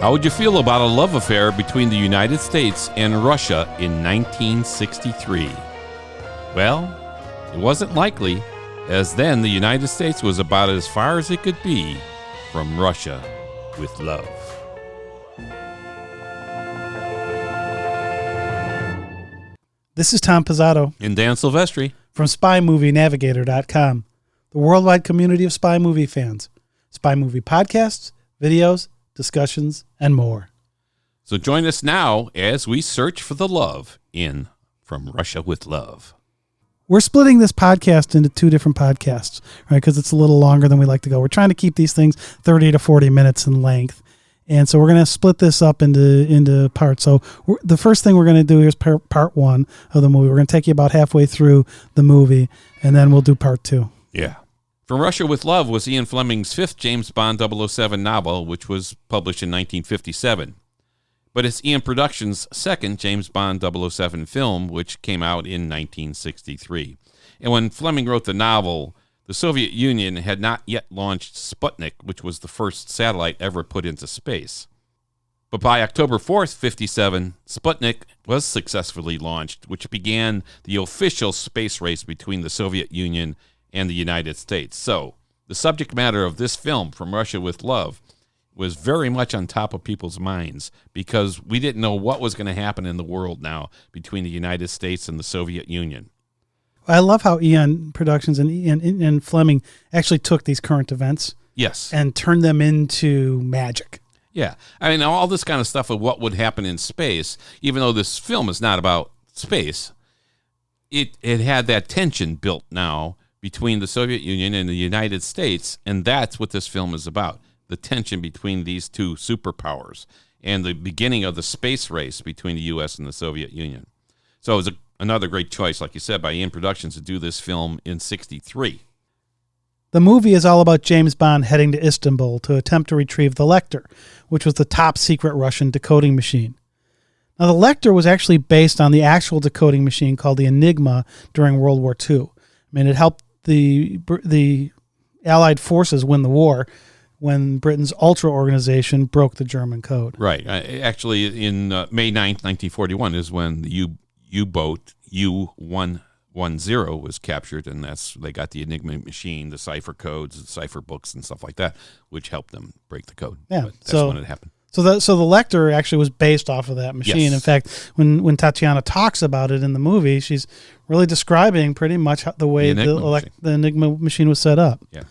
How would you feel about a love affair between the United States and Russia in 1963? Well, it wasn't likely, as then the United States was about as far as it could be from Russia with love. This is Tom Pizzato. And Dan Silvestri. From SpyMovieNavigator.com, the worldwide community of spy movie fans. Spy movie podcasts, videos, discussions, and more. So join us now as we search for the love in From Russia with Love. We're splitting this podcast into two different podcasts, right? Because it's a little longer than we like to go. We're trying to keep these things 30 to 40 minutes in length. And so we're going to split this up into parts. So the first thing we're going to do is part one of the movie. We're going to take you about halfway through the movie, and then we'll do part two. Yeah. From Russia with Love was Ian Fleming's fifth James Bond 007 novel, which was published in 1957. But it's EON Productions' second James Bond 007 film, which came out in 1963. And when Fleming wrote the novel, the Soviet Union had not yet launched Sputnik, which was the first satellite ever put into space. But by October 4th, 1957, Sputnik was successfully launched, which began the official space race between the Soviet Union and the United States. So, the subject matter of this film, From Russia with Love, was very much on top of people's minds because we didn't know what was going to happen in the world now between the United States and the Soviet Union. I love how EON Productions and Ian Fleming actually took these current events, yes, and turned them into magic. Yeah. I mean, all this kind of stuff of what would happen in space, even though this film is not about space, it had that tension built now between the Soviet Union and the United States, and that's what this film is about, the tension between these two superpowers and the beginning of the space race between the U.S. and the Soviet Union. So it was another great choice, like you said, by EON Productions to do this film in 1963. The movie is all about James Bond heading to Istanbul to attempt to retrieve the Lecter, which was the top secret Russian decoding machine. Now, the Lecter was actually based on the actual decoding machine called the Enigma during World War II. I mean, it helped the Allied forces win the war when Britain's Ultra organization broke the German code. Right. Actually, in May 9th, 1941 is when the U-boat U-110 was captured, and they got the Enigma machine, the cipher codes, the cipher books, and stuff like that, which helped them break the code. Yeah, but that's when it happened. So the Lecter actually was based off of that machine. Yes. In fact, when Tatiana talks about it in the movie, she's really describing pretty much the way the Enigma machine was set up. Yeah.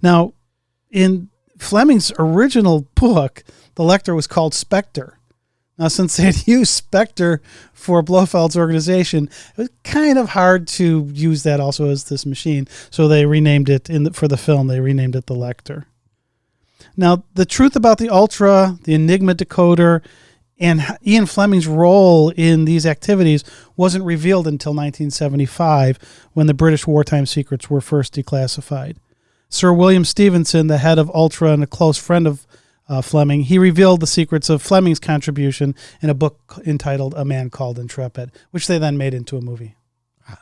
Now, in Fleming's original book, the Lecter was called Spectre. Now, since they'd used Spectre for Blofeld's organization, it was kind of hard to use that also as this machine. So they renamed it for the film. They renamed it the Lecter. Now, the truth about the Ultra, the Enigma decoder, and Ian Fleming's role in these activities wasn't revealed until 1975, when the British wartime secrets were first declassified. Sir William Stevenson, the head of Ultra and a close friend of Fleming, he revealed the secrets of Fleming's contribution in a book entitled A Man Called Intrepid, which they then made into a movie.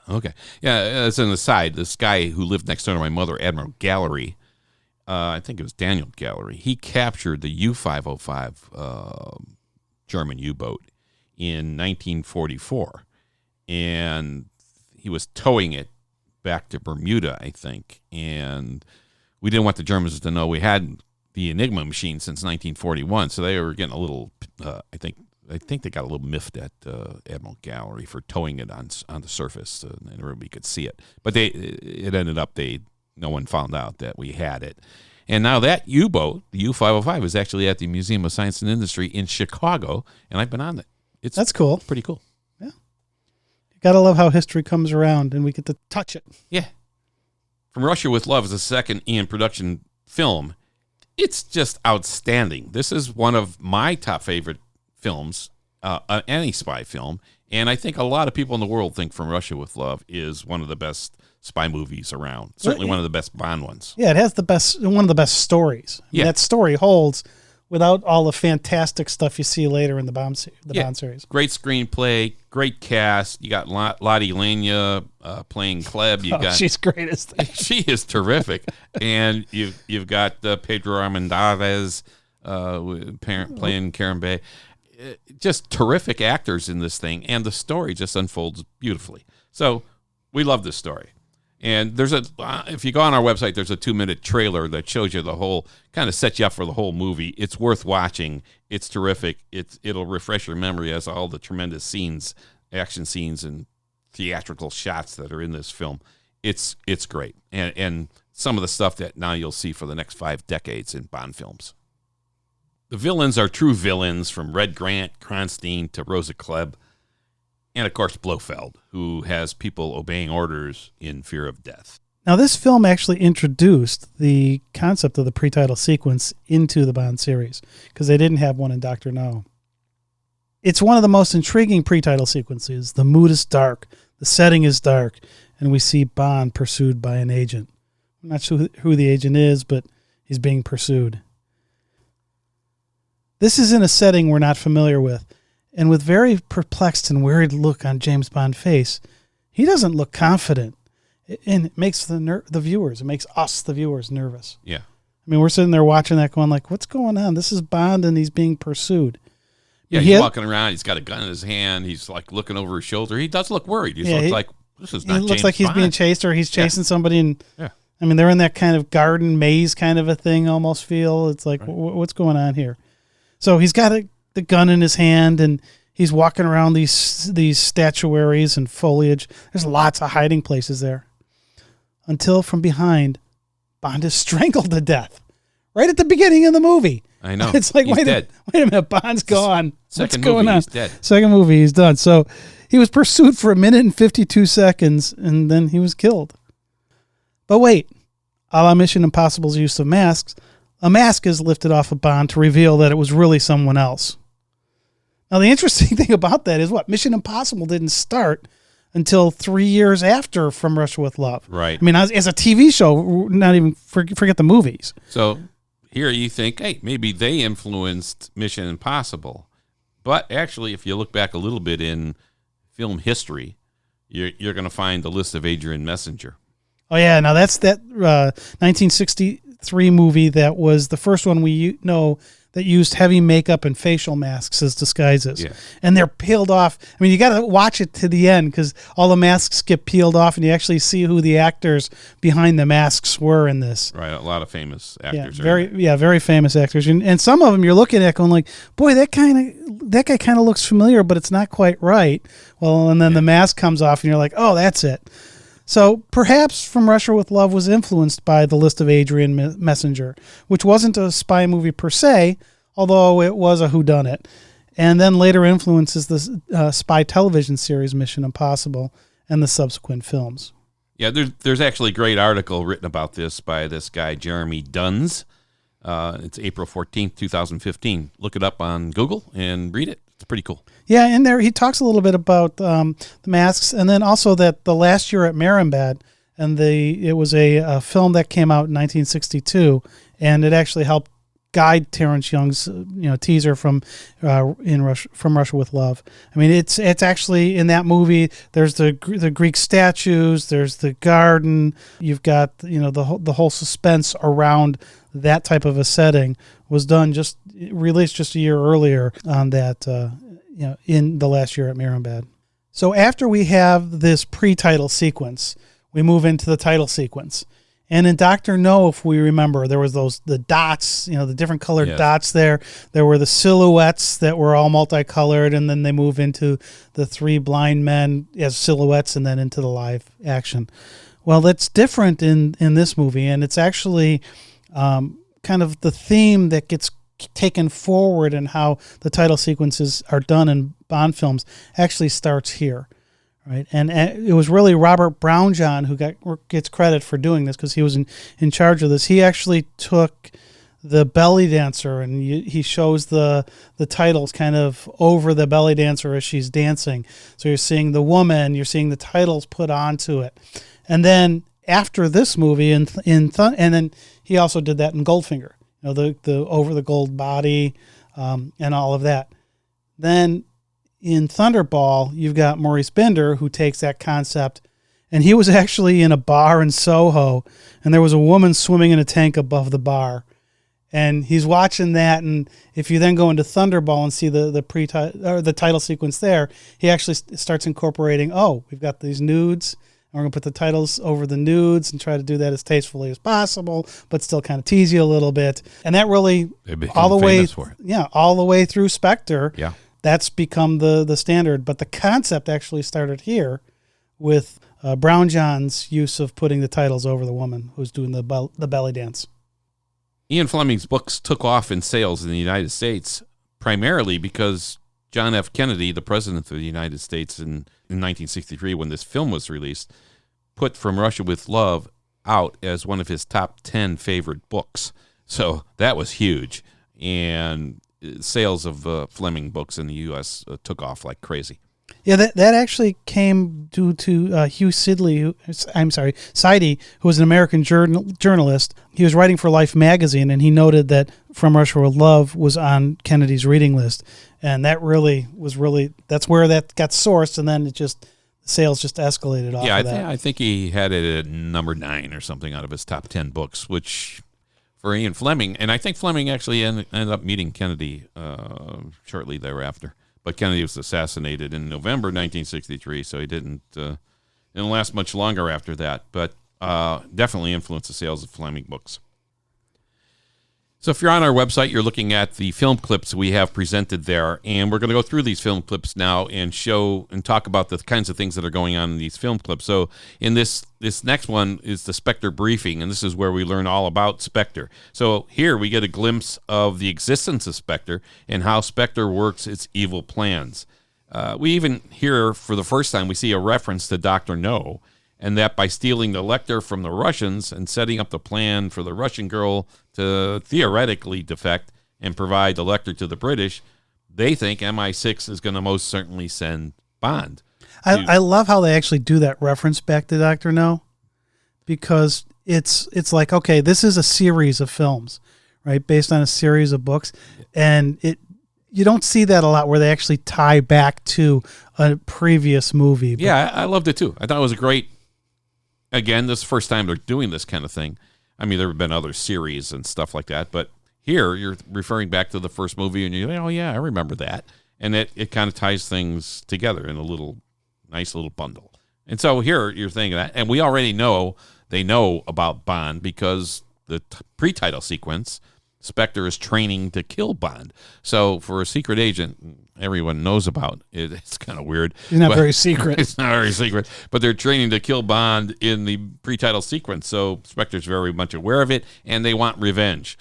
Okay. Yeah, as an aside, this guy who lived next door to my mother, Admiral Gallery, I think it was Daniel Gallery, he captured the U-505 German U-boat in 1944, and he was towing it back to Bermuda, I think, and we didn't want the Germans to know we had the Enigma machine since 1941, so they were getting a little, I think they got a little miffed at Admiral Gallery for towing it on the surface, and everybody could see it. But it ended up no one found out that we had it. And now that U-boat, the U-505, is actually at the Museum of Science and Industry in Chicago, and I've been on it. That's cool. Pretty cool. Yeah. You got to love how history comes around, and we get to touch it. Yeah. From Russia with Love is the second EON production film. It's just outstanding. This is one of my top favorite films, any spy film, and I think a lot of people in the world think From Russia with Love is one of the best spy movies around. Certainly one of the best Bond ones. Yeah, it has one of the best stories. I mean, that story holds without all the fantastic stuff you see later in the Bond series. Great screenplay, great cast. You got Lottie Lenya playing Kleb. She's great as that. She is terrific. And you've got Pedro Armendariz playing Karen Bay. Just terrific actors in this thing, and the story just unfolds beautifully. So we love this story. And there's if you go on our website, there's a 2-minute trailer that shows you the whole, kind of sets you up for the whole movie. It's worth watching. It's terrific. It'll refresh your memory as all the tremendous scenes, action scenes, and theatrical shots that are in this film. It's great. And some of the stuff that now you'll see for the next 5 decades in Bond films. The villains are true villains, from Red Grant, Kronstein to Rosa Klebb, and of course Blofeld, who has people obeying orders in fear of death. Now, this film actually introduced the concept of the pre-title sequence into the Bond series, because they didn't have one in Dr. No. It's one of the most intriguing pre-title sequences. The mood is dark, the setting is dark, and we see Bond pursued by an agent. I'm not sure who the agent is, but he's being pursued. This is in a setting we're not familiar with, and with very perplexed and worried look on James Bond's face, he doesn't look confident, and it makes the viewers, it makes us, the viewers, nervous. Yeah. I mean, we're sitting there watching that going like, what's going on? This is Bond, and he's being pursued. Yeah, he's walking around, he's got a gun in his hand, he's like looking over his shoulder. He does look worried. He looks like, this is not James Bond. He looks like he's being chased, or he's chasing somebody, and yeah. I mean, they're in that kind of garden maze kind of a thing, almost feel. It's like, what's going on here? So he's got the gun in his hand, and he's walking around these statuaries and foliage. There's lots of hiding places there. Until from behind, Bond is strangled to death. Right at the beginning of the movie. I know. It's like, wait a minute, Bond's gone. What's going on? He's dead. Second movie, he's done. So he was pursued for 1 minute and 52 seconds, and then he was killed. But wait, a la Mission Impossible's use of masks, a mask is lifted off of Bond to reveal that it was really someone else. Now, the interesting thing about that is Mission Impossible didn't start until 3 years after From Russia with Love. Right. I mean, as a TV show, not even forget the movies. So here you think, hey, maybe they influenced Mission Impossible. But actually, if you look back a little bit in film history, you're going to find the list of Adrian Messenger. Oh, yeah. Now, that's that 1963 movie that was the first one we know that used heavy makeup and facial masks as disguises. Yeah. And they're peeled off. I mean, you got to watch it to the end because all the masks get peeled off, and you actually see who the actors behind the masks were in this. Right, a lot of famous actors. Very famous actors. And some of them you're looking at going like, boy, that guy kind of looks familiar, but it's not quite right. Well, and then the mask comes off, and you're like, oh, that's it. So perhaps From Russia with Love was influenced by The List of Adrian Messenger, which wasn't a spy movie per se, although it was a whodunit, and then later influences the spy television series Mission Impossible and the subsequent films. Yeah, there's actually a great article written about this by this guy, Jeremy Duns. It's April 14th, 2015. Look it up on Google and read it. It's pretty cool. Yeah, in there he talks a little bit about the masks, and then also that The Last Year at Marienbad, and it was a film that came out in 1962, and it actually helped guide Terrence Young's teaser from Russia with Love. I mean, it's actually in that movie. There's the Greek statues. There's the garden. You've got the whole suspense around that type of a setting was released just a year earlier on that in The Last Year at Marienbad. So after we have this pre-title sequence, we move into the title sequence. And in Dr. No, if we remember, there was the dots, the different colored dots there. There were the silhouettes that were all multicolored, and then they move into the 3 blind men as silhouettes and then into the live action. Well, that's different in this movie, and it's actually kind of the theme that gets taken forward and how the title sequences are done in Bond films actually starts here. Right, and it was really Robert Brownjohn who gets credit for doing this because he was in charge of this. He actually took the belly dancer, and he shows the titles kind of over the belly dancer as she's dancing. So you're seeing the woman, you're seeing the titles put onto it, and then after this movie, and then he also did that in Goldfinger, the over the gold body, and all of that. Then in Thunderball, you've got Maurice Binder, who takes that concept, and he was actually in a bar in Soho, and there was a woman swimming in a tank above the bar. And he's watching that, and if you then go into Thunderball and see the title sequence there, he actually starts incorporating, we've got these nudes, and we're going to put the titles over the nudes and try to do that as tastefully as possible, but still kind of tease you a little bit. And that really, all the way through Spectre, that's become the standard. But the concept actually started here with Brown John's use of putting the titles over the woman who's doing the belly dance. Ian Fleming's books took off in sales in the United States primarily because John F. Kennedy, the president of the United States in 1963, when this film was released, put From Russia with Love out as one of his top 10 favorite books. So that was huge. And sales of Fleming books in the U.S. Took off like crazy. Yeah, that actually came due to Hugh Sidley, who was an American journalist. He was writing for Life magazine, and he noted that From Russia with Love was on Kennedy's reading list, and that that's where that got sourced, and then sales just escalated off of that. I think he had it at number 9 or something out of his top 10 books, which for Ian Fleming, and I think Fleming actually ended up meeting Kennedy shortly thereafter. But Kennedy was assassinated in November 1963, so he didn't last much longer after that. But definitely influenced the sales of Fleming books. So if you're on our website, you're looking at the film clips we have presented there, and we're going to go through these film clips now and show and talk about the kinds of things that are going on in these film clips. So in this next one is the Spectre briefing, and this is where we learn all about Spectre. So here we get a glimpse of the existence of Spectre and how Spectre works its evil plans. We even hear, for the first time, we see a reference to Dr. No, and that by stealing the Lecter from the Russians and setting up the plan for the Russian girl to theoretically defect and provide the Lecter to the British, they think MI6 is going to most certainly send Bond. I love how they actually do that reference back to Dr. No, because it's like, okay, this is a series of films, right, based on a series of books, and you don't see that a lot where they actually tie back to a previous movie. Yeah, I loved it too. I thought it was a great. Again, this is the first time they're doing this kind of thing. I mean, there have been other series and stuff like that, but here you're referring back to the first movie, and you're like, oh, yeah, I remember that. And it kind of ties things together in a nice little bundle. And so here you're thinking that, and we already know they know about Bond because the pre-title sequence, Spectre is training to kill Bond. So for a secret agent, everyone knows about it. It's kind of weird. It's not very secret. It's not very secret. But they're training to kill Bond in the pre-title sequence. So Spectre's very much aware of it, and they want revenge.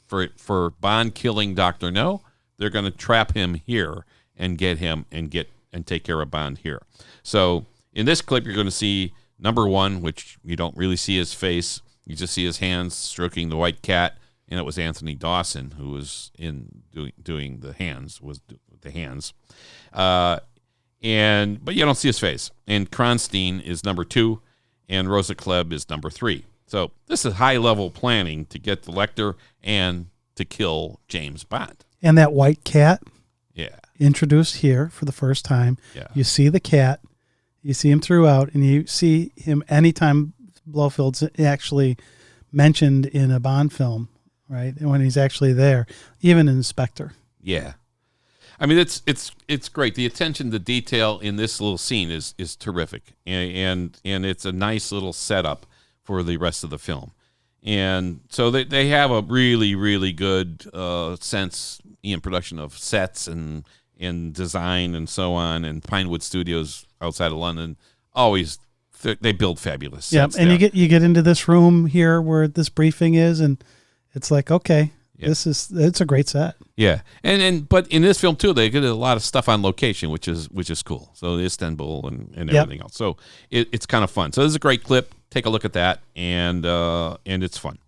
For Bond killing Dr. No, they're going to trap him here and get him and take care of Bond here. So in this clip, you're going to see number 1, which you don't really see his face. You just see his hands stroking the white cat. And it was Anthony Dawson who was doing the hands, but you don't see his face. And Kronstein is number 2, and Rosa Klebb is number 3. So this is high level planning to get the Lecter and to kill James Bond. And that white cat, introduced here for the first time. Yeah. You see the cat, you see him throughout, and you see him anytime Blofeld's actually mentioned in a Bond film. Right, and when he's actually there, even in Spectre. Yeah, I mean it's great. The attention to detail in this little scene is terrific, and it's a nice little setup for the rest of the film. And so they have a really, really good sense in production of sets and design and so on. And Pinewood Studios outside of London always they build fabulous sets. Yeah, and you get into this room here where this briefing is, and it's like, okay, it's a great set. Yeah, but in this film too, they get a lot of stuff on location, which is cool. So Istanbul and everything else. So it's kind of fun. So this is a great clip. Take a look at that, and it's fun.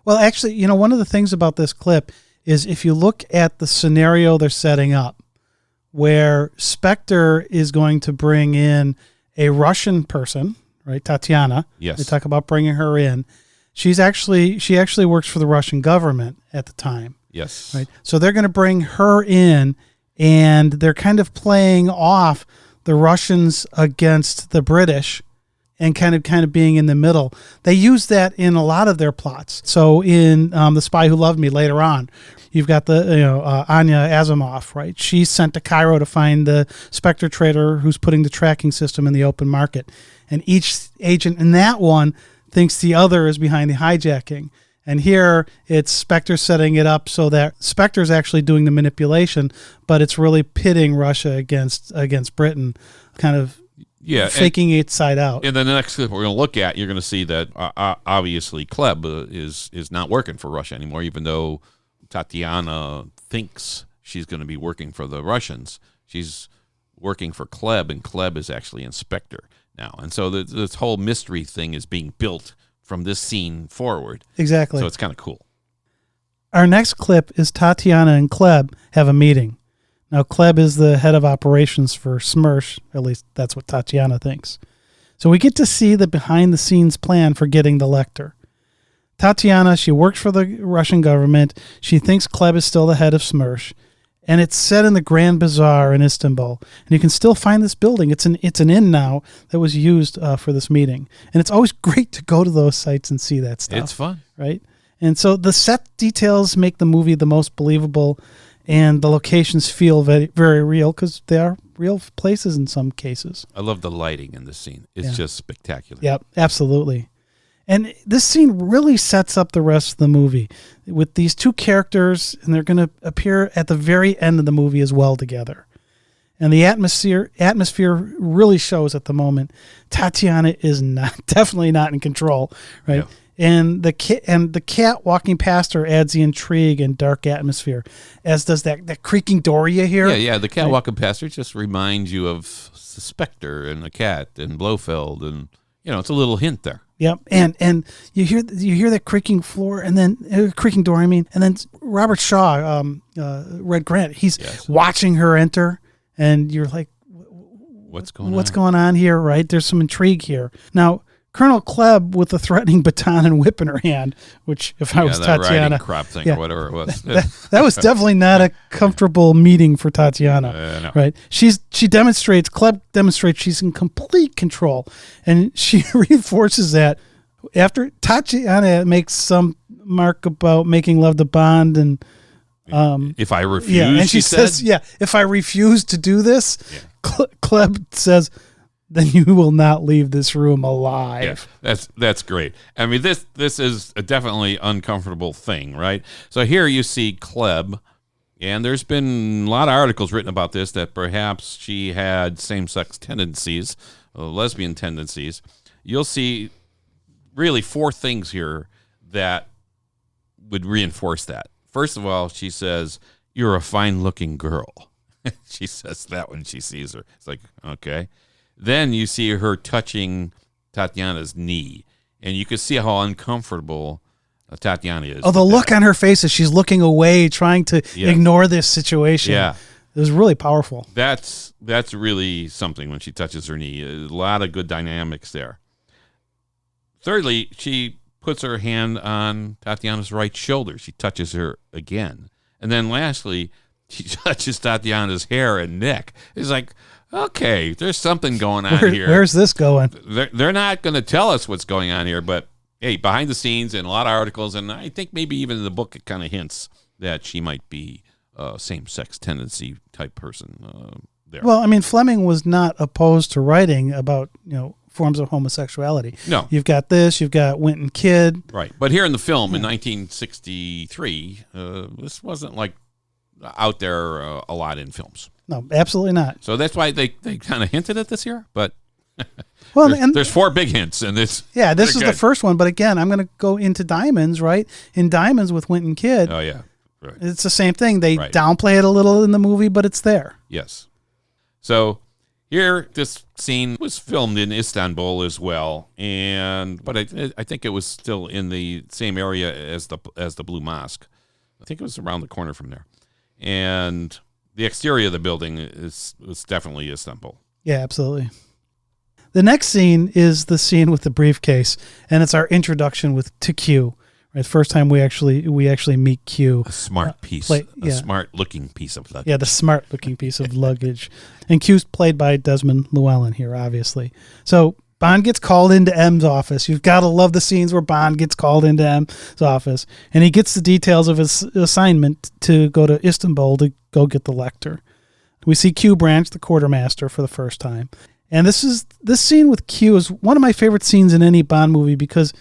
Well, actually, one of the things about this clip is if you look at the scenario they're setting up, where Spectre is going to bring in a Russian person, right, Tatiana. Yes, they talk about bringing her in. She actually works for the Russian government at the time. Yes. Right. So they're going to bring her in, and they're kind of playing off the Russians against the British, and kind of being in the middle. They use that in a lot of their plots. So in The Spy Who Loved Me later on, you've got the Anya Asimov, right? She's sent to Cairo to find the Spectre trader who's putting the tracking system in the open market. And each agent in that one thinks the other is behind the hijacking. And here it's Spectre setting it up so that Spectre's actually doing the manipulation, but it's really pitting Russia against Britain, kind of faking it side out. In the next clip we're going to look at, you're going to see that obviously Kleb is not working for Russia anymore, even though Tatiana thinks she's going to be working for the Russians. She's working for Kleb, and Kleb is actually Inspector now. And so this whole mystery thing is being built from this scene forward. Exactly. So it's kind of cool. Our next clip is Tatiana and Kleb have a meeting. Now, Kleb is the head of operations for SMERSH, at least that's what Tatiana thinks. So we get to see the behind-the-scenes plan for getting the Lecter. Tatiana, she works for the Russian government. She thinks Kleb is still the head of SMERSH. And it's set in the Grand Bazaar in Istanbul. And you can still find this building. It's an inn now that was used for this meeting. And it's always great to go to those sites and see that stuff. It's fun. Right? And so the set details make the movie the most believable, and the locations feel very, very real because they are real places in some cases. I love the lighting in this scene. It's just spectacular. Yep, absolutely. And this scene really sets up the rest of the movie with these two characters, and they're going to appear at the very end of the movie as well together. And the atmosphere really shows at the moment. Tatiana is definitely not in control, right? Yeah. And the cat walking past her adds the intrigue and dark atmosphere, as does that creaking door you hear. Yeah. The cat walking past her just reminds you of Spectre and the cat and Blofeld, and it's a little hint there. Yep, and you hear that creaking floor, and then creaking door. And then Robert Shaw, Red Grant, he's watching her enter, and you're like, what's going on here? Right? There's some intrigue here. Now, Colonel Kleb with the threatening baton and whip in her hand, which if I was Tatiana, crop thing or whatever it was, that was definitely not a comfortable meeting for Tatiana. No. Right? Kleb demonstrates she's in complete control, and she reinforces that after Tatiana makes some mark about making love to Bond, and if I refuse, and she says, if I refuse to do this, Kleb says, then you will not leave this room alive. Yeah, that's great. I mean, this is a definitely uncomfortable thing, right? So here you see Kleb, and there's been a lot of articles written about this, that perhaps she had same-sex tendencies, lesbian tendencies. You'll see really 4 things here that would reinforce that. First of all, she says, "You're a fine-looking girl." She says that when she sees her. It's like, okay. Then you see her touching Tatiana's knee, and you can see how uncomfortable Tatiana is. Oh, the look on her face as she's looking away, trying to ignore this situation. Yeah. It was really powerful. That's really something when she touches her knee. A lot of good dynamics there. Thirdly, she puts her hand on Tatiana's right shoulder. She touches her again. And then lastly, she touches Tatiana's hair and neck. It's like, okay, there's something going on here. Where's this going? They're not going to tell us what's going on here, but hey, behind the scenes and a lot of articles, and I think maybe even in the book it kind of hints that she might be a same-sex tendency type person there. Well, I mean, Fleming was not opposed to writing about, forms of homosexuality. No. You've got this, you've got Winton Kid. Right. But here in the film in 1963, this wasn't like out there a lot in films. No, absolutely not. So that's why they kind of hinted at this here, but well, there's 4 big hints in this. Yeah, this is the first one, but again, I'm going to go into Diamonds, right? In Diamonds with Winton Kid. Oh, yeah. Right. It's the same thing. They downplay it a little in the movie, but it's there. Yes. So here, this scene was filmed in Istanbul as well, but I think it was still in the same area as the Blue Mosque. I think it was around the corner from there. And the exterior of the building was definitely Istanbul. Yeah, absolutely. The next scene is the scene with the briefcase, and it's our introduction to Q. Right, first time we actually meet Q. A smart piece, smart-looking piece of luggage. Yeah, the smart-looking piece of luggage. And Q's played by Desmond Llewellyn here, obviously. So Bond gets called into M's office. You've got to love the scenes where Bond gets called into M's office. And he gets the details of his assignment to go to Istanbul to go get the Lecter. We see Q Branch, the quartermaster, for the first time. And this scene with Q is one of my favorite scenes in any Bond movie because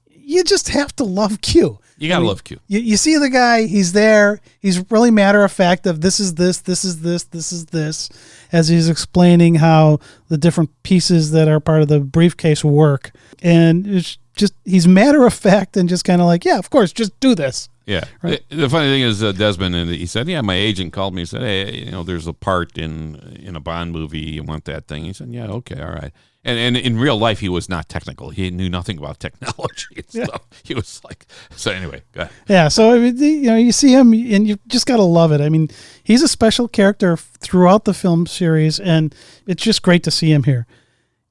you just have to love Q. You got to love Q. You see the guy, he's there. He's really matter of fact of this is this, this is this, this is this, as he's explaining how the different pieces that are part of the briefcase work. And it's just, he's matter of fact and just kind of like, yeah, of course, just do this. Yeah. Right. The funny thing is Desmond, and he said, yeah, my agent called me and said, hey, there's a part in a Bond movie. You want that thing? He said, yeah, okay, all right. And in real life, he was not technical. He knew nothing about technology and stuff. He was like, so anyway, go ahead. Yeah, so you see him, and you just got to love it. I mean, he's a special character throughout the film series, and it's just great to see him here.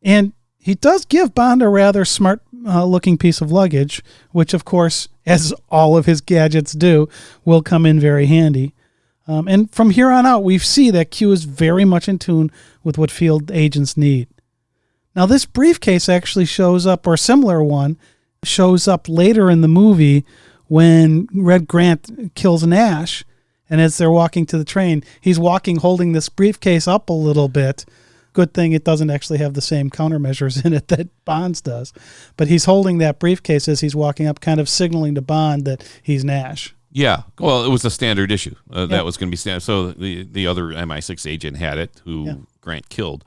And he does give Bond a rather smart-looking piece of luggage, which, of course, as all of his gadgets do, will come in very handy. And from here on out, we see that Q is very much in tune with what field agents need. Now, this briefcase actually shows up, or a similar one, shows up later in the movie when Red Grant kills Nash. And as they're walking to the train, he's walking holding this briefcase up a little bit. Good thing it doesn't actually have the same countermeasures in it that Bond's does. But he's holding that briefcase as he's walking up, kind of signaling to Bond that he's Nash. Yeah, well, it was a standard issue. That was going to be standard. So the other MI6 agent had it, who Grant killed.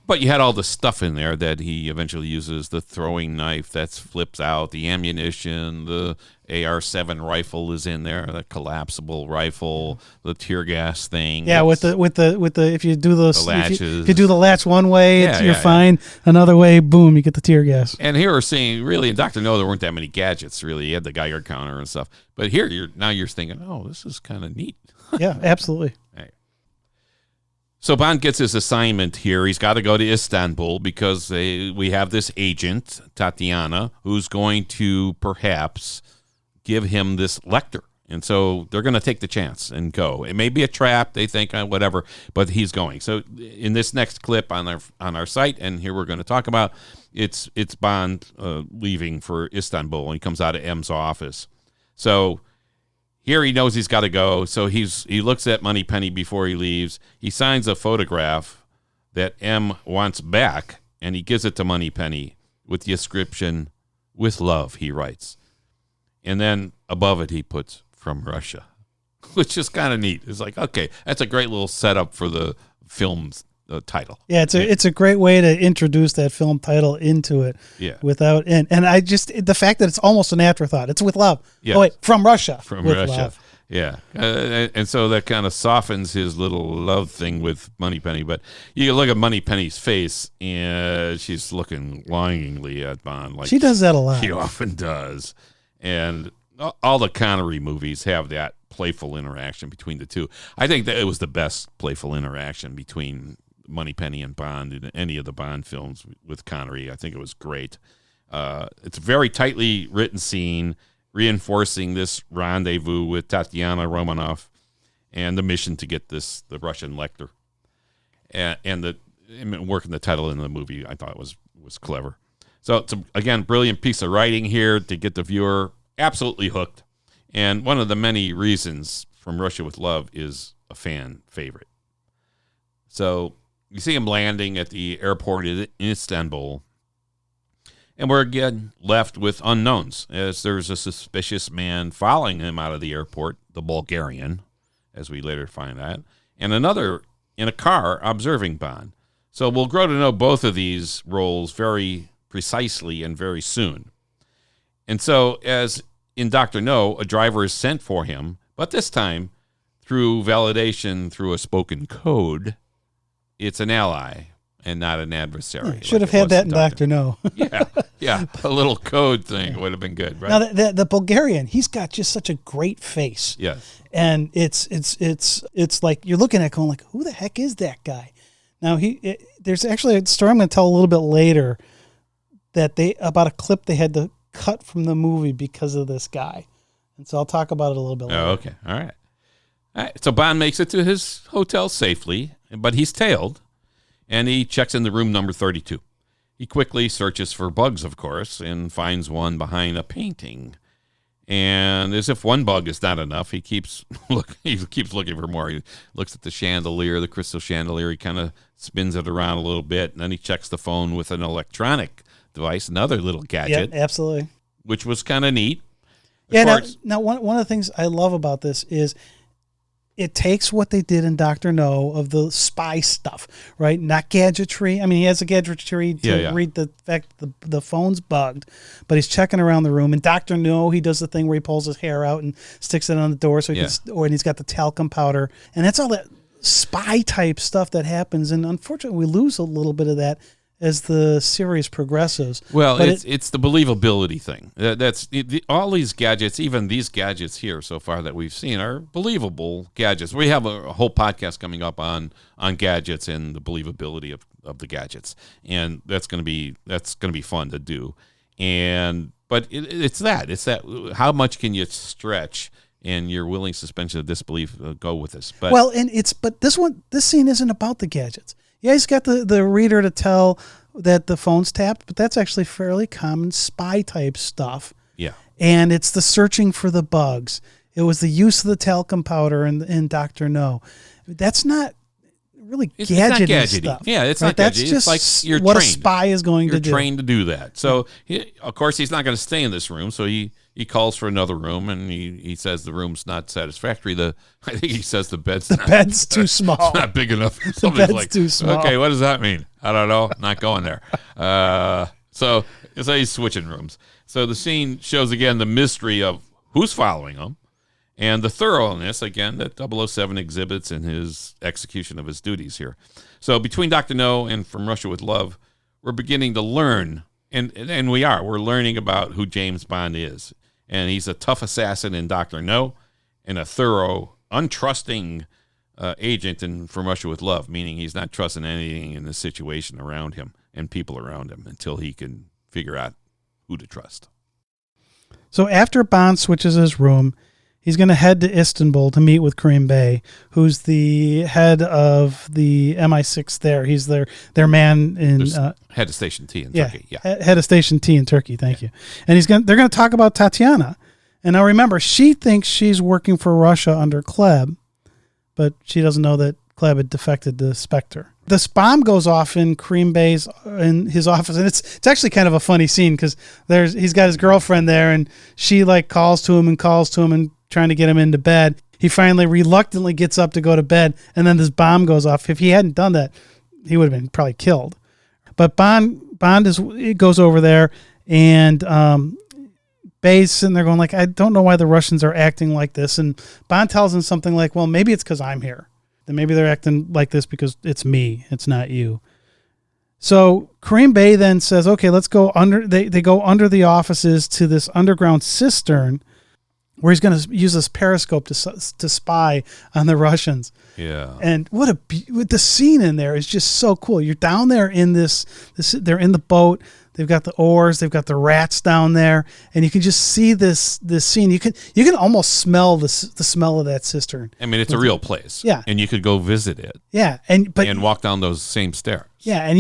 But you had all the stuff in there that he eventually uses, the throwing knife that flips out, the ammunition, the AR-7 rifle is in there, the collapsible rifle, the tear gas thing. Yeah, with the if you do those latches. If you do the latch one way, you're fine. Another way, boom, you get the tear gas. And here we're seeing, really, in Dr. No, there weren't that many gadgets, really. You had the Geiger counter and stuff. But here, you're thinking, oh, this is kind of neat. Yeah, absolutely. Right. So Bond gets his assignment here. He's got to go to Istanbul because we have this agent, Tatiana, who's going to perhaps give him this Lecter. And so they're going to take the chance and go. It may be a trap, they think, whatever, but he's going. So in this next clip on our site, and here we're going to talk about, it's Bond leaving for Istanbul, and he comes out of M's office. So here he knows he's got to go, so he looks at Moneypenny before he leaves. He signs a photograph that M wants back, and he gives it to Moneypenny with the inscription, "With love," he writes. And then above it he puts, "From Russia," which is kind of neat. It's like, okay, that's a great little setup for the film's title. Yeah, it's a great way to introduce that film title into it. Yeah. And I just, the fact that it's almost an afterthought. It's "With love." Yeah. Oh wait, "From Russia." From with Russia. Love. Yeah. And so that kind of softens his little love thing with Moneypenny. But you look at Moneypenny's face, and she's looking longingly at Bond. Like she does that a lot. She often does. And all the Connery movies have that playful interaction between the two. I think that it was the best playful interaction between Moneypenny and Bond in any of the Bond films with Connery. I think it was great. It's a very tightly written scene, reinforcing this rendezvous with Tatiana Romanoff and the mission to get the Russian Lecter. And working the title in the movie, I thought was clever. So it's, again, brilliant piece of writing here to get the viewer absolutely hooked. And one of the many reasons From Russia with Love is a fan favorite. So you see him landing at the airport in Istanbul. And we're again left with unknowns, as there's a suspicious man following him out of the airport, the Bulgarian, as we later find out, and another in a car observing Bond. So we'll grow to know both of these roles very precisely and very soon. And so, as in Dr. No, a driver is sent for him, but this time, through validation through a spoken code, it's an ally and not an adversary. Should have had that in Dr. No. Yeah, a little code thing would have been good, right? Now, the Bulgarian, he's got just such a great face. Yes. And it's like you're looking at going like, who the heck is that guy? Now, there's actually a story I'm going to tell a little bit later about a clip they had to cut from the movie because of this guy. And so I'll talk about it a little bit later. Oh, okay. All right. So Bond makes it to his hotel safely, but he's tailed, and he checks into room number 32. He quickly searches for bugs, of course, and finds one behind a painting. And as if one bug is not enough, he keeps looking for more. He looks at the chandelier, the crystal chandelier. He kind of spins it around a little bit, and then he checks the phone with an electronic device, another little gadget. Yeah, absolutely. Which was kind of neat. Now one of the things I love about this is it takes what they did in Dr. No of the spy stuff, right? Not gadgetry. I mean, he has a gadgetry to read the fact the phone's bugged, but he's checking around the room. And Dr. No, he does the thing where he pulls his hair out and sticks it on the door, so and he's got the talcum powder, and that's all that spy type stuff that happens. And unfortunately, we lose a little bit of that as the series progresses. Well, it's the believability thing. All these gadgets, even these gadgets here so far that we've seen, are believable gadgets. We have a whole podcast coming up on gadgets and the believability of the gadgets, and that's going to be fun to do. But it's that how much can you stretch and your willing suspension of disbelief go with this? But this scene isn't about the gadgets. Yeah, he's got the reader to tell that the phone's tapped, but that's actually fairly common spy type stuff. Yeah. And it's the searching for the bugs. It was the use of the talcum powder in Dr. No. That's not really gadgety stuff. Yeah, it's right? not That's gadgety. just it's like you're what trained. A spy is going to do. You're trained to do that. So, of course, he's not going to stay in this room, so he calls for another room, and he says the room's not satisfactory. I think he says the bed's too small. It's not big enough. The bed's too small. Okay, what does that mean? I don't know. Not going there. So he's switching rooms. So the scene shows again the mystery of who's following him and the thoroughness, again, that 007 exhibits in his execution of his duties here. So between Dr. No and From Russia with Love, we're beginning to learn, and we're learning about who James Bond is. And he's a tough assassin in Dr. No and a thorough, untrusting agent in From Russia with Love, meaning he's not trusting anything in the situation around him and people around him until he can figure out who to trust. So after Bond switches his room, he's going to head to Istanbul to meet with Karim Bey, who's the head of the MI6 there. He's their man in head of Station T in Turkey. Yeah, head of Station T in Turkey. Thank you. And they're going to talk about Tatiana. And now remember, she thinks she's working for Russia under Kleb, but she doesn't know that Kleb had defected to Spectre. This bomb goes off in Karim Bey's in his office, and it's actually kind of a funny scene because he's got his girlfriend there, and she like calls to him and trying to get him into bed. He finally reluctantly gets up to go to bed, and then this bomb goes off. If he hadn't done that, he would have been probably killed. But Bond goes over there, and Bey's sitting there going like, I don't know why the Russians are acting like this. And Bond tells him something like, well, maybe it's because I'm here. Then maybe they're acting like this because it's me. It's not you. So Karim Bey then says, okay, let's go under. They go under the offices to this underground cistern where he's going to use this periscope to spy on the Russians. Yeah. And the scene in there is just so cool. You're down there in this they're in the boat. They've got the oars. They've got the rats down there, and you can just see this scene. You can almost smell the smell of that cistern. I mean, it's a real place. Yeah, and you could go visit it. Yeah, and walk down those same stairs. Yeah, and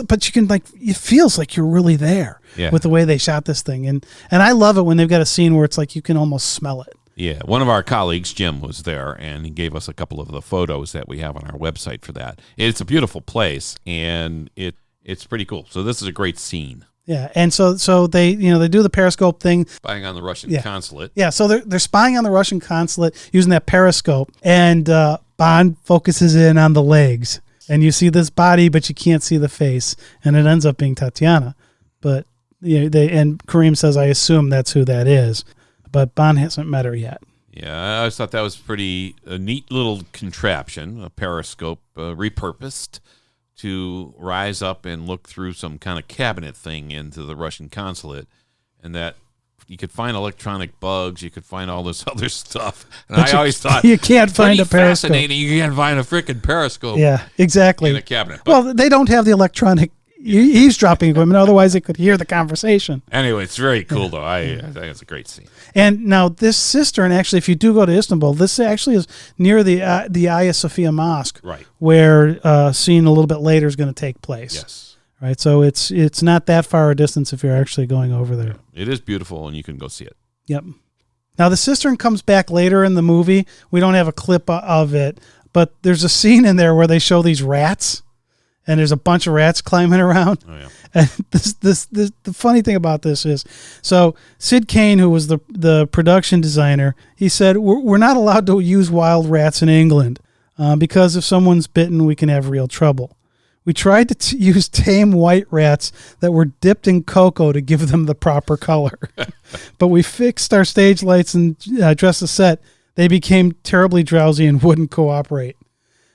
but you can it feels like you're really there. Yeah. With the way they shot this thing, and I love it when they've got a scene where it's like you can almost smell it. Yeah, one of our colleagues, Jim, was there, and he gave us a couple of the photos that we have on our website for that. It's a beautiful place, and it's pretty cool. So this is a great scene. Yeah, and so they they do the periscope thing, spying on the Russian consulate. Yeah, so they're spying on the Russian consulate using that periscope, and Bond focuses in on the legs, and you see this body, but you can't see the face, and it ends up being Tatiana. But and Karim says, "I assume that's who that is," but Bond hasn't met her yet. Yeah, I always thought that was a neat little contraption, a periscope repurposed to rise up and look through some kind of cabinet thing into the Russian consulate, and that you could find electronic bugs, you could find all this other stuff. And I always thought you can't find a periscope. Fascinating, you can't find a freaking periscope. Yeah, exactly. In a cabinet. But, well, they don't have the electronic eavesdropping equipment, otherwise they could hear the conversation. Anyway, it's very cool though. I think it's a great scene. And now this cistern, actually, if you do go to Istanbul, this actually is near the Hagia Sophia Mosque, right? Where scene a little bit later is going to take place. Yes. right? So it's not that far a distance if you're actually going over there. It is beautiful, and you can go see it. Yep. Now, the cistern comes back later in the movie. We don't have a clip of it, but there's a scene in there where they show these rats, and there's a bunch of rats climbing around. Oh, yeah. And the funny thing about this is, so Sid Kane, who was the production designer, he said, we're not allowed to use wild rats in England because if someone's bitten, we can have real trouble. We tried to use tame white rats that were dipped in cocoa to give them the proper color. But we fixed our stage lights and dressed the set. They became terribly drowsy and wouldn't cooperate.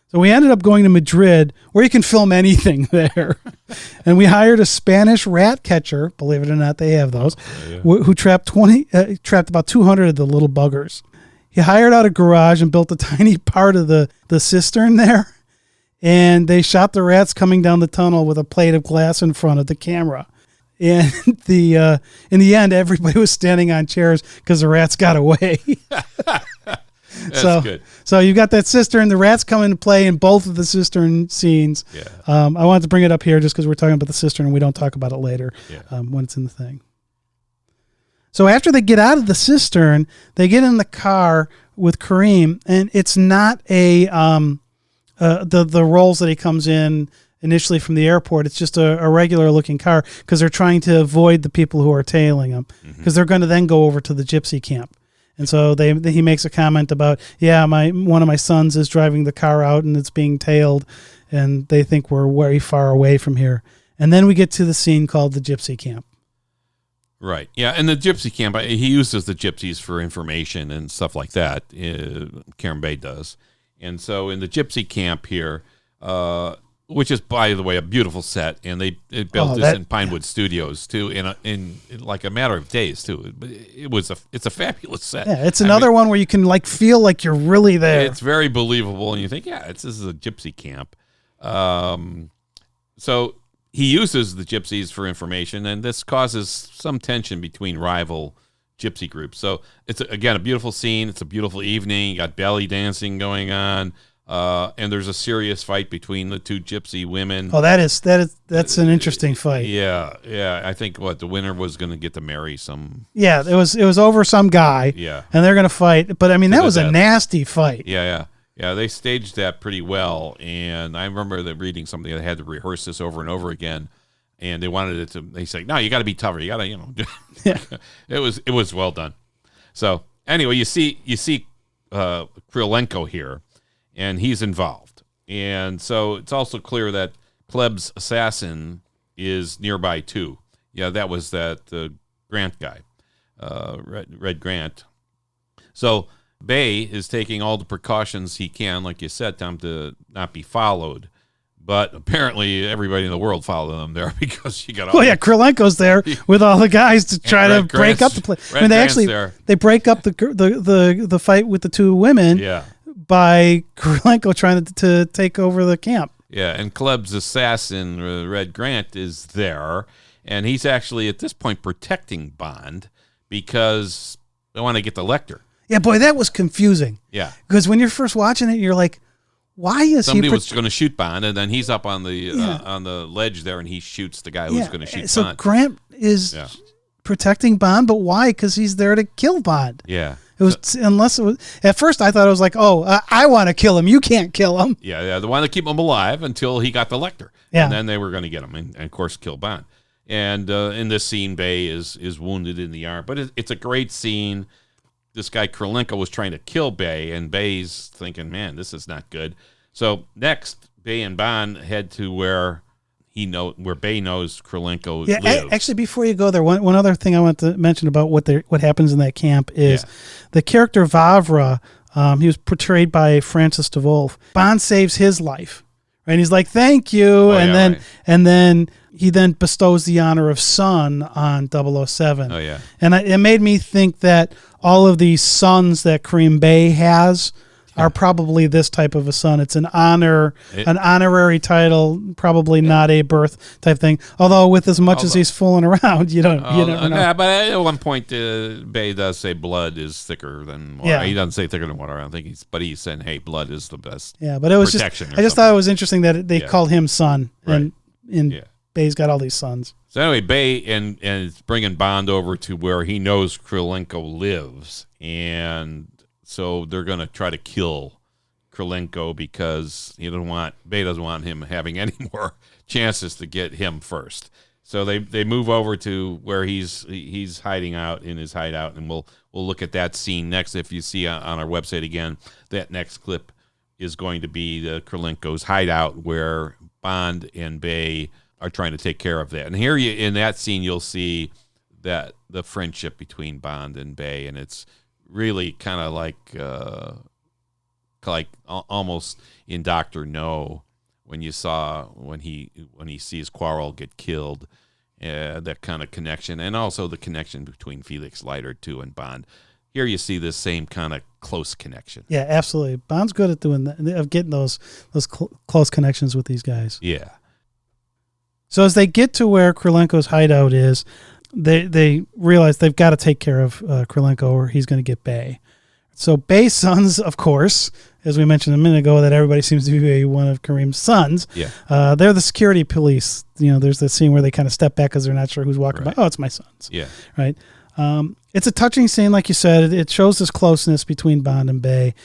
So we ended up going to Madrid, where you can film anything there. And we hired a Spanish rat catcher, believe it or not, they have those, who trapped about 200 of the little buggers. He hired out a garage and built a tiny part of the cistern there. And they shot the rats coming down the tunnel with a plate of glass in front of the camera. And in the end, everybody was standing on chairs because the rats got away. That's good. So you've got that cistern. The rats come into play in both of the cistern scenes. Yeah. I wanted to bring it up here just because we're talking about the cistern and we don't talk about it later when it's in the thing. So after they get out of the cistern, they get in the car with Kareem, and it's not the Rolls that he comes in initially from the airport. It's just a regular looking car because they're trying to avoid the people who are tailing him because they're going to then go over to the gypsy camp. And so he makes a comment about, one of my sons is driving the car out and it's being tailed, and they think we're very far away from here. And then we get to the scene called the gypsy camp. Right. Yeah, and the gypsy camp, he uses the gypsies for information and stuff like that. Karen Bay does. And so in the gypsy camp here, which is, by the way, a beautiful set, and they built this in Pinewood Studios too, in like a matter of days too. It's a fabulous set. Yeah, it's another one where you can like feel like you're really there. It's very believable, and you think, this is a gypsy camp. So he uses the gypsies for information, and this causes some tension between rival gypsy groups. So it's again a beautiful scene. It's a beautiful evening. You got belly dancing going on. And there's a serious fight between the two gypsy women. Oh, that's an interesting fight. Yeah. I think the winner was going to get to marry some. Yeah, it was over some guy. Yeah, and they're going to fight. But I mean, that was a nasty fight. Yeah. They staged that pretty well, and I remember reading something that had to rehearse this over and over again, and they wanted it to. They said, "No, you got to be tougher. You got to, Yeah. It was well done. So anyway, you see Krylenko here. And he's involved. And so it's also clear that Kleb's assassin is nearby, too. Yeah, that was that Grant guy, Red Grant. So Bay is taking all the precautions he can, like you said, Tom, to not be followed. But apparently everybody in the world followed them there because you got all Krylenko's there with all the guys to try to break up the place. I mean, they break up the fight with the two women. Yeah. By Krylenko trying to take over the camp. Yeah, and Kleb's assassin, Red Grant, is there, and he's actually, at this point, protecting Bond because they want to get the Lecter. Yeah, boy, that was confusing. Yeah. Because when you're first watching it, you're like, why is Somebody was going to shoot Bond, and then he's up on the ledge there, and he shoots the guy who's going to shoot Bond. So Grant is protecting Bond, but why? Because he's there to kill Bond. Yeah. It was at first I thought it was like, I want to kill him. You can't kill him. Yeah. They wanted to keep him alive until he got the Lecter. Yeah. And then they were going to get him and of course, kill Bond. And in this scene, Bay is wounded in the arm. But it's a great scene. This guy, Krylenko, was trying to kill Bay, and Bay's thinking, man, this is not good. So next, Bay and Bond head to where Bay knows Krylenko lives. Actually, before you go there, one other thing I want to mention about what happens in that camp is the character Vavra. He was portrayed by Francis DeWolf. Bond saves his life, right? And he's like, "Thank you," and then he bestows the honor of son on 007. Oh yeah, and it made me think that all of these sons that Kareem Bay has are probably this type of a son. It's an honorary title, probably not a birth type thing. Although with as much as he's fooling around, you never know. Yeah, but at one point, Bay does say blood is thicker than water. Yeah. He doesn't say thicker than water. I don't think he's saying, hey, blood is the best. Yeah, but it was I just thought it was interesting that they called him son. Right. Bay's got all these sons. So anyway, Bay and is bringing Bond over to where he knows Krylenko lives, and so they're going to try to kill Krylenko because Bay doesn't want him having any more chances to get him first. So they move over to where he's hiding out in his hideout, and we'll look at that scene next. If you see on our website again, that next clip is going to be the Krylenko's hideout where Bond and Bay are trying to take care of that. And here in that scene, you'll see that the friendship between Bond and Bay, and it's really kind of like almost in Dr. No when he sees Quarrel get killed, that kind of connection, and also the connection between Felix Leiter too and Bond. Here you see this same kind of close connection. Yeah, absolutely. Bond's good at doing that, of getting those close connections with these guys. Yeah. So as they get to where Krylenko's hideout is, they realize they've got to take care of Krylenko or he's going to get Bay. So Bay's sons, of course, as we mentioned a minute ago, that everybody seems to be one of Kareem's sons. Yeah. They're the security police. There's the scene where they kind of step back because they're not sure who's walking by. Oh, it's my sons. Yeah. Right. It's a touching scene, like you said. It shows this closeness between Bond and Bay.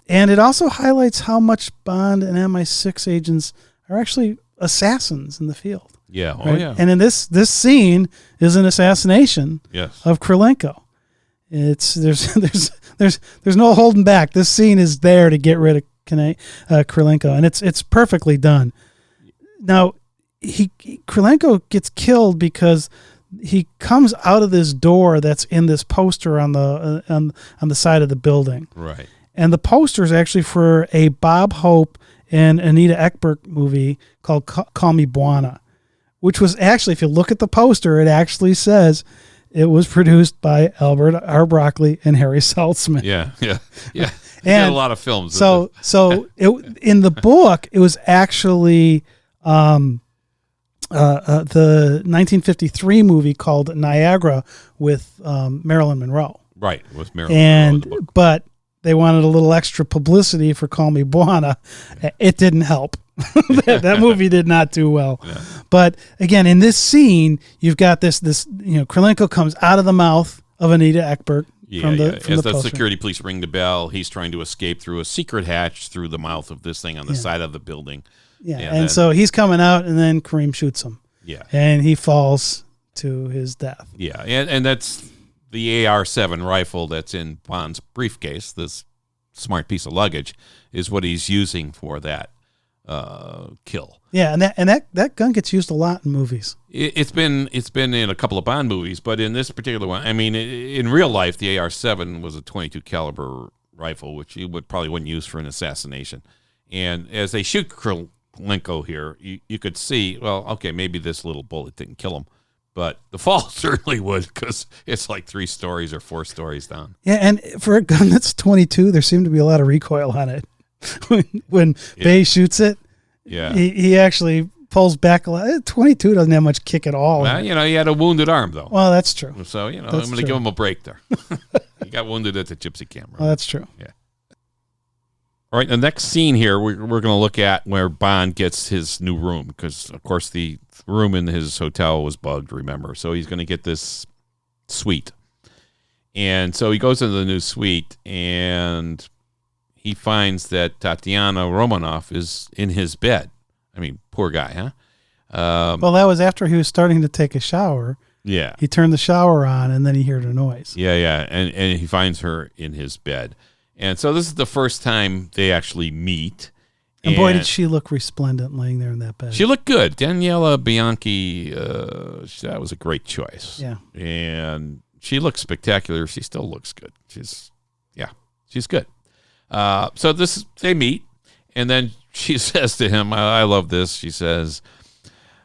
And it also highlights how much Bond and MI6 agents are actually assassins in the field. Yeah. Right? Oh, yeah. And in this scene is an assassination of Krylenko. There's no holding back. This scene is there to get rid of Krylenko, and it's perfectly done. Now, Krylenko gets killed because he comes out of this door that's in this poster on the side of the building. Right. And the poster is actually for a Bob Hope and Anita Ekberg movie called Call Me Buana, which was actually, if you look at the poster, it actually says it was produced by Albert R. Broccoli and Harry Saltzman. Yeah. He And did a lot of films. So in the book, it was actually the 1953 movie called Niagara with Marilyn Monroe. Right, with Marilyn Monroe. But they wanted a little extra publicity for Call Me Buana. It didn't help. That movie did not do well. Yeah. But again, in this scene, you've got this Krylenko comes out of the mouth of Anita Ekberg. From As the poster. security police ring the bell, he's trying to escape through a secret hatch through the mouth of this thing on the side of the building. Yeah, and so he's coming out, and then Kareem shoots him. Yeah. And he falls to his death. Yeah, and that's the AR-7 rifle that's in Bond's briefcase, this smart piece of luggage, is what he's using for that kill. Yeah, and that gun gets used a lot in movies. It's been in a couple of Bond movies, but in this particular one, I mean, in real life, the AR-7 was a .22 caliber rifle, which you probably wouldn't use for an assassination. And as they shoot Krylenko here, you could see, well, okay, maybe this little bullet didn't kill him, but the fall certainly would, because it's like 3 stories or 4 stories down. Yeah, and for a gun that's .22, there seemed to be a lot of recoil on it. when Bay shoots it, he actually pulls back a lot. 22 doesn't have much kick at all. Well, he had a wounded arm, though. Well, that's true. So, I'm going to give him a break there. He got wounded at the gypsy camera. Well, that's true. Yeah. All right, the next scene here, we're going to look at where Bond gets his new room, because, of course, the room in his hotel was bugged, remember? So he's going to get this suite. And so he goes into the new suite, and he finds that Tatiana Romanoff is in his bed. I mean, poor guy, huh? Well, that was after he was starting to take a shower. Yeah. He turned the shower on, and then he heard a noise. Yeah. And he finds her in his bed. And so this is the first time they actually meet. And boy, did she look resplendent laying there in that bed. She looked good. Daniela Bianchi, that was a great choice. Yeah. And she looks spectacular. She still looks good. She's good. So they meet, and then she says to him, I love this. She says,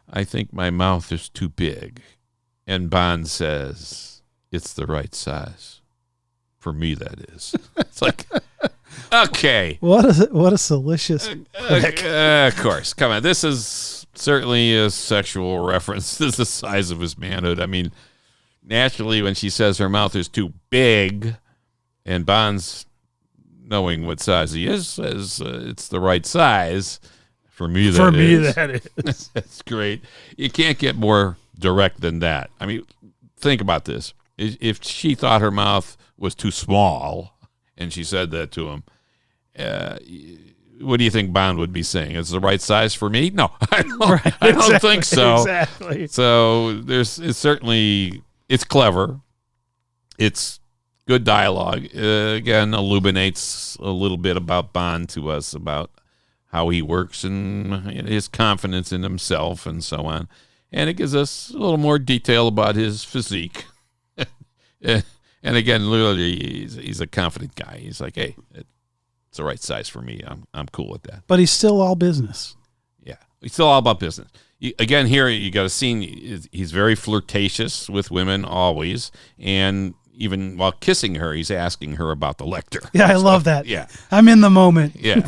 I think my mouth is too big. And Bond says, it's the right size. For me, that is. It's like, okay. What a salacious of course. Come on. This is certainly a sexual reference. This is the size of his manhood. I mean, naturally, when she says her mouth is too big, and Bond's knowing what size he is, says it's the right size, For me, that For me, is. that is. That's great. You can't get more direct than that. I mean, think about this. If she thought her mouth was too small and she said that to him, what do you think Bond would be saying? Is it the right size for me? No, I don't think so. Exactly. So it's clever. It's good dialogue. Again, illuminates a little bit about Bond to us, about how he works and his confidence in himself and so on. And it gives us a little more detail about his physique. And again, literally, he's a confident guy. He's like, hey, it's the right size for me. I'm cool with that. But he's still all business. Yeah, he's still all about business. Again, here you got a scene. He's very flirtatious with women always, and even while kissing her, he's asking her about the Lecter. Yeah, I love that. Yeah, I'm in the moment. Yeah,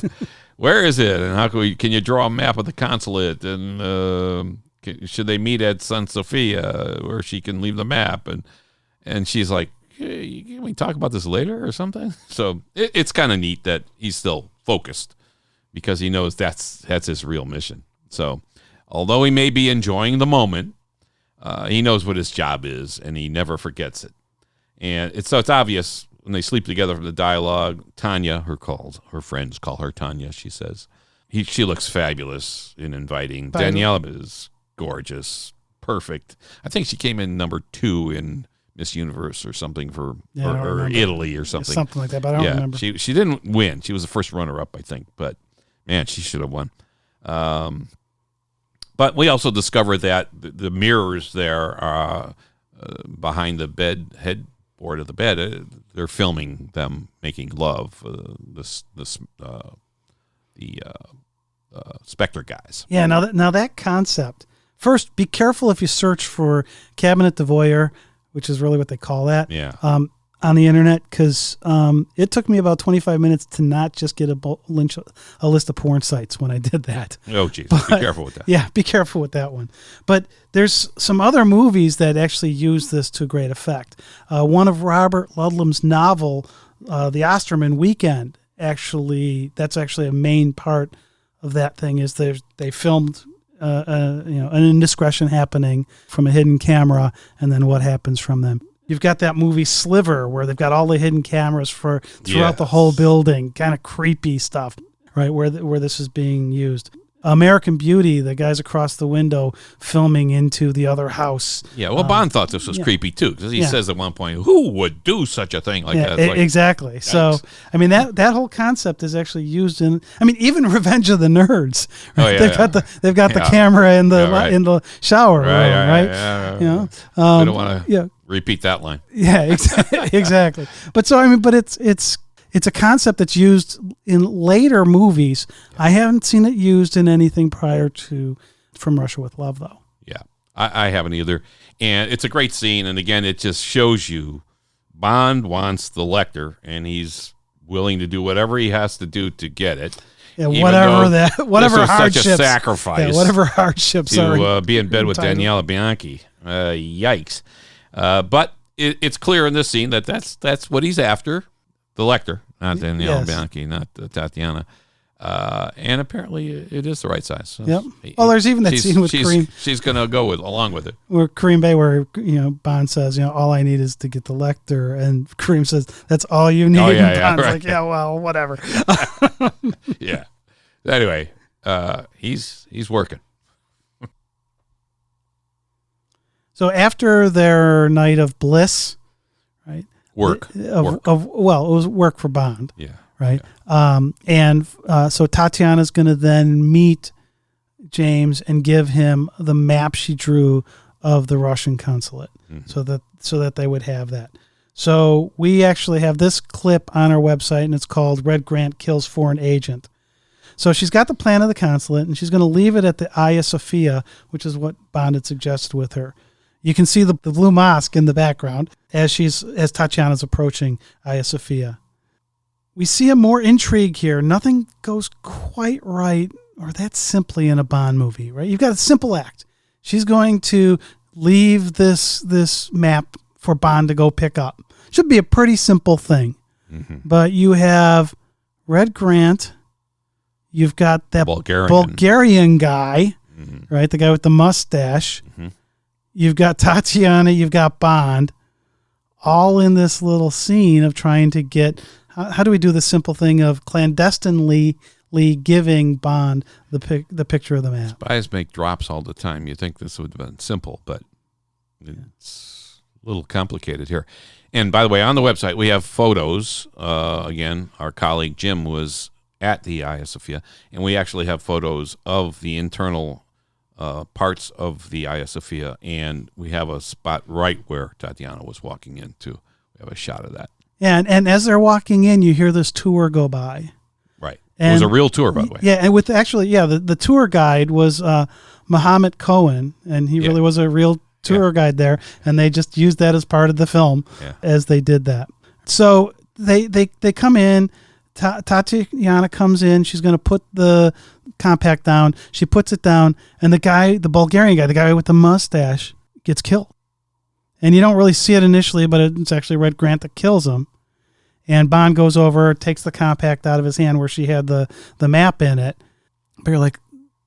where is it, and how can you draw a map of the consulate, and should they meet at San Sofia where she can leave the map, and she's like, hey, can we talk about this later or something? So it's kind of neat that he's still focused because he knows that's his real mission. So although he may be enjoying the moment, he knows what his job is, and he never forgets it. And it's obvious when they sleep together from the dialogue. Tanya, her friends call her Tanya, she says. She looks fabulous and inviting. Daniela is gorgeous, perfect. I think she came in number 2 in Miss Universe or something or Italy or something. Something like that, but I don't remember. She didn't win. She was the first runner-up, I think. But, man, she should have won. But we also discovered that the mirrors there behind the headboard of the bed, they're filming them making love, the Spectre guys. Yeah, now that concept. First, be careful if you search for Cabinet de Voyeur, which is really what they call that, on the internet, because it took me about 25 minutes to not just get a list of porn sites when I did that. Oh, geez. Be careful with that. Yeah, be careful with that one. But there's some other movies that actually use this to great effect. One of Robert Ludlum's novel, The Osterman Weekend, that's actually a main part of that thing, is they filmed an indiscretion happening from a hidden camera, and then what happens from them. You've got that movie Sliver, where they've got all the hidden cameras throughout the whole building, kind of creepy stuff, right? Where this is being used. American Beauty, the guys across the window filming into the other house. Yeah, well, Bond thought this was creepy too, because he says at one point, "Who would do such a thing like that?" Exactly. Yikes. So, I mean, that whole concept is actually used in. I mean, even Revenge of the Nerds. Right? They've got the camera in the shower room, right? Yeah. You know, I don't want to repeat that line. Yeah, exactly. But so I mean, but it's a concept that's used in later movies. I haven't seen it used in anything prior to From Russia with Love, though. Yeah, I haven't either. And it's a great scene. And again, it just shows you Bond wants the Lecter, and he's willing to do whatever he has to do to get it. Yeah, whatever hardships. Such a sacrifice. Yeah, whatever hardships to be in bed with Daniela Bianchi. Yikes! But it's clear in this scene that that's what he's after. The Lecter, not Daniela Bianchi, not Tatiana. And apparently it is the right size. So yep. Well, there's even that scene with Kareem. She's going to go along with it. Where Kareem Bey, where Bond says, all I need is to get the Lecter, and Kareem says, that's all you need. And Bond's like, yeah, well, whatever. Yeah. Anyway, he's working. So after their night of bliss, right? Work. It was work for Bond. Yeah. Right. Yeah. So Tatiana's going to then meet James and give him the map she drew of the Russian consulate, so that they would have that. So we actually have this clip on our website, and it's called "Red Grant Kills Foreign Agent." So she's got the plan of the consulate, and she's going to leave it at the Hagia Sophia, which is what Bond had suggested with her. You can see the blue mosque in the background as Tatiana's approaching Hagia Sophia. We see more intrigue here. Nothing goes quite right or that simply in a Bond movie, right? You've got a simple act. She's going to leave this map for Bond to go pick up. Should be a pretty simple thing. Mm-hmm. But you have Red Grant, You've got that Bulgarian guy, right? The guy with the mustache. Mm-hmm. You've got Tatiana. You've got Bond, all in this little scene of trying to get. How do we do the simple thing of clandestinely giving Bond the picture of the map? Spies make drops all the time. You think this would have been simple, but it's a little complicated here. And by the way, on the website, we have photos. Again, our colleague Jim was at the Hagia Sophia, and we actually have photos of the internal parts of the Hagia Sophia, and we have a spot right where Tatiana was walking in, too. We have a shot of that. Yeah, and as they're walking in, you hear this tour go by. Right. It was a real tour, by the way. Yeah, and with the tour guide was Muhammad Cohen, and he really was a real tour guide there, and they just used that as part of the film as they did that. So they come in. Tatiana comes in. She's going to put the compact down. She puts it down, and the Bulgarian guy, the guy with the mustache, gets killed. And you don't really see it initially, but it's actually Red Grant that kills him. And Bond goes over, takes the compact out of his hand where she had the map in it. But you're like,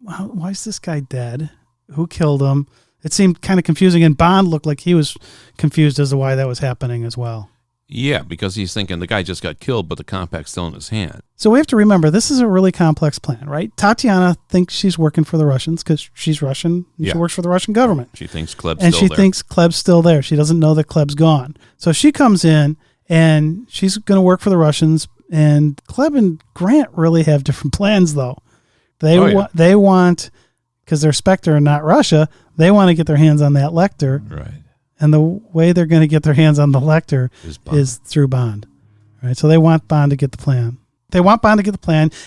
why is this guy dead? Who killed him? It seemed kind of confusing, and Bond looked like he was confused as to why that was happening as well. Yeah, because he's thinking the guy just got killed, but the compact's still in his hand. So we have to remember, this is a really complex plan, right? Tatiana thinks she's working for the Russians because she's Russian. And she works for the Russian government. She thinks Kleb's and still she there. thinks Kleb's still there. She doesn't know that Kleb's gone. So she comes in, and she's going to work for the Russians. And Kleb and Grant really have different plans, though. They want, because they're Spectre and not Russia, they want to get their hands on that Lecter. Right. And the way they're going to get their hands on the Lecter is through Bond. Right? So they want Bond to get the plan.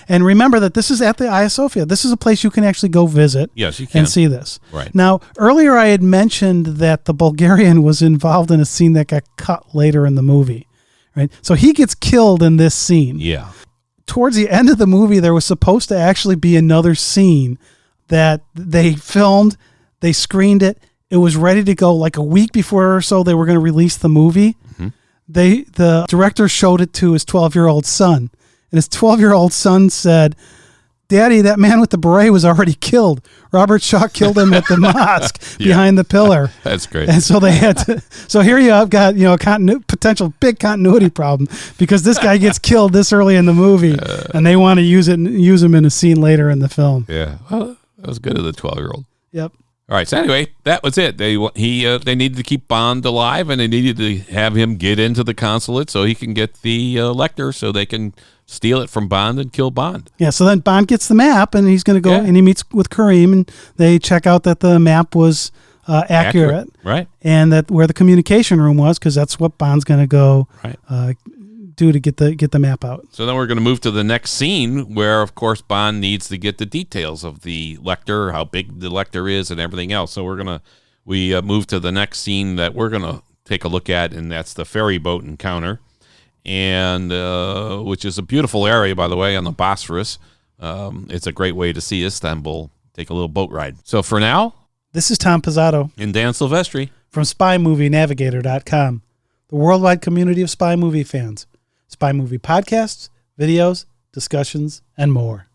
And remember that this is at the Hagia Sophia. This is a place you can actually go visit. Yes, you can. And see this. Right. Now, earlier I had mentioned that the Bulgarian was involved in a scene that got cut later in the movie. Right? So he gets killed in this scene. Yeah. Towards the end of the movie, there was supposed to actually be another scene that they filmed. They screened it. It was ready to go like a week before or so they were going to release the movie. Mm-hmm. The director showed it to his 12-year-old son. And his 12-year-old son said, "Daddy, that man with the beret was already killed. Robert Shaw killed him at the mosque behind the pillar." That's great. And so they had to. So here you have got potential big continuity problem because this guy gets killed this early in the movie, and they want to use him in a scene later in the film. Yeah, well, that was good of the 12-year-old. Yep. All right. So anyway, that was it. They needed to keep Bond alive, and they needed to have him get into the consulate so he can get the Lecter, so they can steal it from Bond and kill Bond. Yeah. So then Bond gets the map, and he's going to go and he meets with Kareem, and they check out that the map was accurate, right? And that where the communication room was, because that's what Bond's going to go do to get the map out. So then we're going to move to the next scene where, of course, Bond needs to get the details of the Lecter, how big the Lecter is, and everything else. So we move to the next scene that we're going to take a look at, and that's the ferry boat encounter, and which is a beautiful area, by the way, on the Bosphorus. It's a great way to see Istanbul. Take a little boat ride. So for now, this is Tom Pizzato and Dan Silvestri from SpyMovieNavigator.com, the worldwide community of spy movie fans. Spy movie podcasts, videos, discussions, and more.